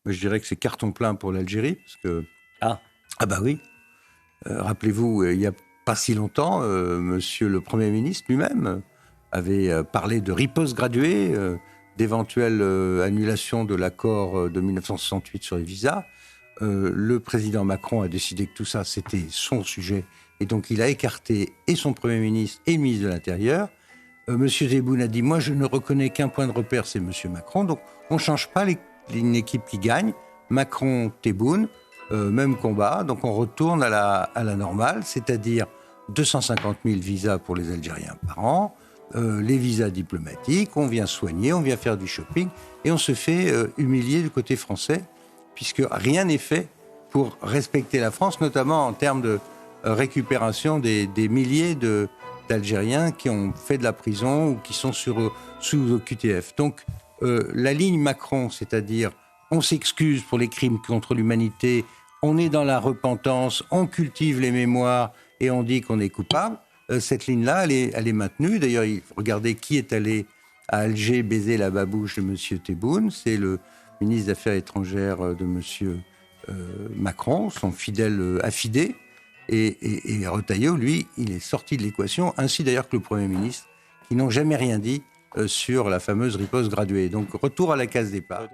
Moi, je dirais que c'est carton plein pour l'Algérie, parce que... Ah, Ah bah oui. Rappelez-vous, il n'y a pas si longtemps, monsieur le Premier ministre lui-même avait parlé de riposte graduée, d'éventuelle annulation de l'accord de 1968 sur les visas. Le président Macron a décidé que tout ça, c'était son sujet. Et donc, il a écarté et son Premier ministre et le ministre de l'Intérieur. Monsieur Tebboune a dit, moi, je ne reconnais qu'un point de repère, c'est monsieur Macron. Donc, on ne change pas une équipe qui gagne. Macron, Tebboune, même combat. Donc, on retourne à la normale, c'est-à-dire 250 000 visas pour les Algériens par an, les visas diplomatiques, on vient soigner, on vient faire du shopping, et on se fait humilier du côté français, puisque rien n'est fait pour respecter la France, notamment en termes de récupération des milliers d'Algériens qui ont fait de la prison ou qui sont sous OQTF. Donc, la ligne Macron, c'est-à-dire on s'excuse pour les crimes contre l'humanité, on est dans la repentance, on cultive les mémoires et on dit qu'on est coupable, cette ligne-là, elle est maintenue. D'ailleurs, regardez qui est allé à Alger baiser la babouche de M. Tebboune. C'est le ministre des Affaires étrangères de M. Macron, son fidèle affidé. Et Retailleau, lui, il est sorti de l'équation, ainsi d'ailleurs que le Premier ministre, qui n'ont jamais rien dit sur la fameuse riposte graduée. Donc, retour à la case départ.